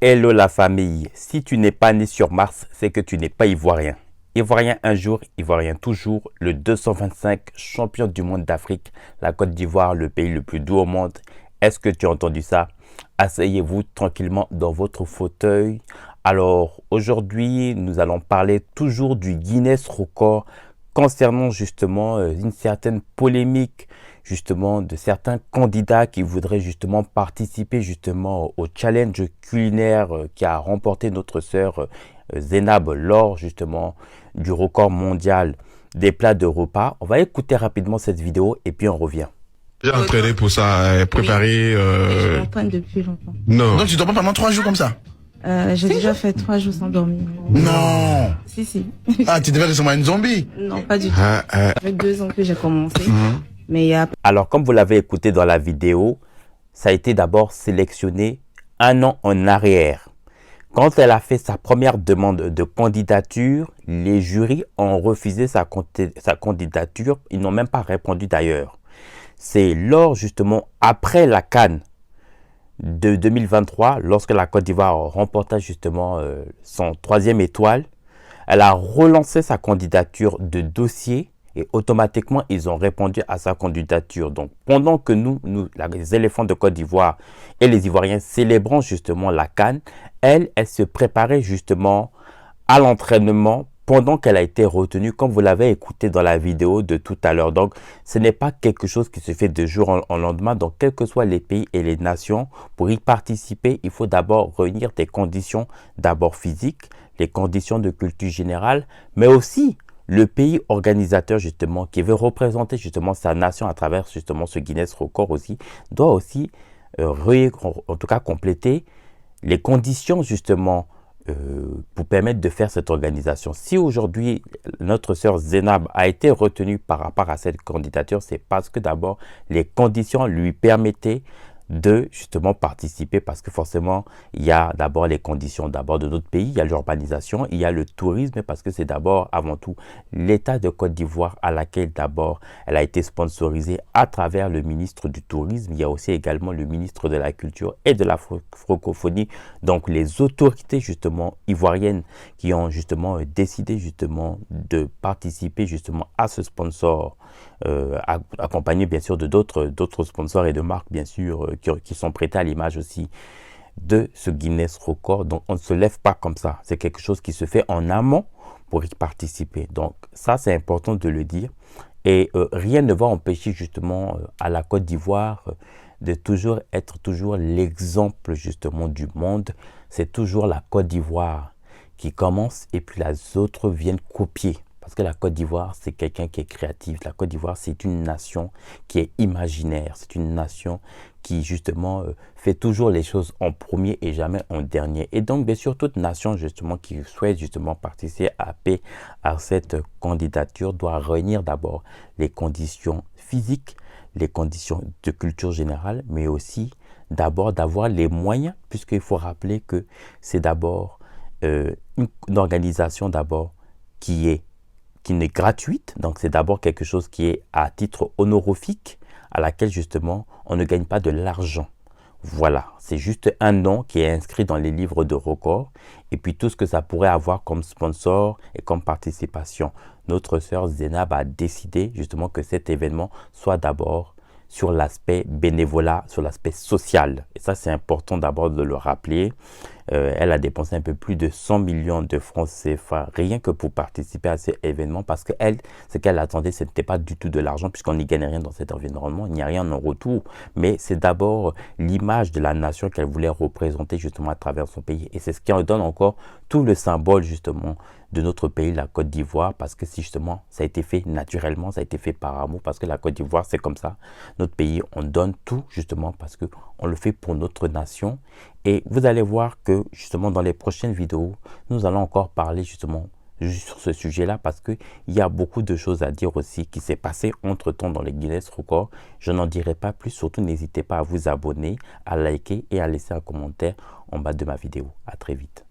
Hello la famille, si tu n'es pas né sur Mars, c'est que tu n'es pas ivoirien. Ivoirien un jour, ivoirien toujours, le 225 champion du monde d'Afrique, la Côte d'Ivoire, le pays le plus doux au monde. Est-ce que tu as entendu ça? Asseyez-vous tranquillement dans votre fauteuil. Alors aujourd'hui, nous allons parler toujours du Guinness Record concernant justement une certaine polémique justement de certains candidats qui voudraient justement participer justement au challenge culinaire qui a remporté notre sœur Zénab lors justement du record mondial des plats de repas. On va écouter rapidement cette vidéo et puis on revient. J'ai entraîné pour ça, préparé. Je m'entraîne depuis longtemps. Non. Donc tu dors pas pendant 3 jours comme ça? J'ai déjà fait 3 jours sans dormir. Non. Si. Ah, tu devais ressembler à une zombie. Non, pas du tout. Ah, Ça fait 2 ans que j'ai commencé. Mais il y a Alors comme vous l'avez écouté dans la vidéo, ça a été d'abord sélectionné un an en arrière. Quand elle a fait sa première demande de candidature, les jurys ont refusé sa candidature. Ils n'ont même pas répondu d'ailleurs. C'est lors justement après la CAN de 2023, lorsque la Côte d'Ivoire remporta justement son 3e étoile, elle a relancé sa candidature de dossier et automatiquement ils ont répondu à sa candidature. Donc pendant que nous les éléphants de Côte d'Ivoire et les Ivoiriens célébrons justement la CAN, elle se préparait justement à l'entraînement pendant qu'elle a été retenue, comme vous l'avez écouté dans la vidéo de tout à l'heure. Donc, ce n'est pas quelque chose qui se fait de jour en lendemain. Donc, quels que soient les pays et les nations, pour y participer, il faut d'abord réunir des conditions d'abord physiques, les conditions de culture générale, mais aussi le pays organisateur justement qui veut représenter justement sa nation à travers justement ce Guinness Record aussi, doit aussi en tout cas compléter les conditions justement pour permettre de faire cette organisation. Si aujourd'hui notre sœur Zénab a été retenue par rapport à cette candidature, c'est parce que d'abord les conditions lui permettaient de justement participer, parce que forcément il y a d'abord les conditions d'abord de notre pays, il y a l'urbanisation, il y a le tourisme, parce que c'est d'abord avant tout l'État de Côte d'Ivoire à laquelle d'abord elle a été sponsorisée à travers le ministre du tourisme. Il y a aussi également le ministre de la culture et de la francophonie, donc les autorités justement ivoiriennes qui ont justement décidé justement de participer justement à ce sponsor, accompagné bien sûr de d'autres sponsors et de marques bien sûr qui sont prêtés à l'image aussi de ce Guinness Record. Donc on ne se lève pas comme ça, c'est quelque chose qui se fait en amont pour y participer. Donc ça c'est important de le dire, et rien ne va empêcher justement à la Côte d'Ivoire de toujours être l'exemple justement du monde. C'est toujours la Côte d'Ivoire qui commence et puis les autres viennent copier. Parce que la Côte d'Ivoire, c'est quelqu'un qui est créatif. La Côte d'Ivoire, c'est une nation qui est imaginaire. C'est une nation qui, justement, fait toujours les choses en premier et jamais en dernier. Et donc, bien sûr, toute nation, justement, qui souhaite, justement, participer à cette candidature doit réunir d'abord les conditions physiques, les conditions de culture générale, mais aussi d'abord d'avoir les moyens, puisqu'il faut rappeler que c'est d'abord une organisation d'abord qui est gratuite, donc c'est d'abord quelque chose qui est à titre honorifique, à laquelle justement on ne gagne pas de l'argent. Voilà, c'est juste un nom qui est inscrit dans les livres de records et puis tout ce que ça pourrait avoir comme sponsor et comme participation. Notre sœur Zénab a décidé justement que cet événement soit d'abord sur l'aspect bénévolat, sur l'aspect social. Et ça, c'est important d'abord de le rappeler. Elle a dépensé un peu plus de 100 millions de francs CFA rien que pour participer à cet événement, parce que elle, ce qu'elle attendait, ce n'était pas du tout de l'argent, puisqu'on n'y gagne rien dans cet environnement, il n'y a rien en retour, mais c'est d'abord l'image de la nation qu'elle voulait représenter justement à travers son pays. Et c'est ce qui en donne encore tout le symbole justement de notre pays, la Côte d'Ivoire, parce que si justement ça a été fait naturellement, ça a été fait par amour, parce que la Côte d'Ivoire c'est comme ça, notre pays, on donne tout justement parce que on le fait pour notre nation. Et vous allez voir que justement dans les prochaines vidéos, nous allons encore parler justement sur ce sujet-là, parce qu'il y a beaucoup de choses à dire aussi qui s'est passé entre-temps dans les Guinness Records. Je n'en dirai pas plus, surtout n'hésitez pas à vous abonner, à liker et à laisser un commentaire en bas de ma vidéo. À très vite.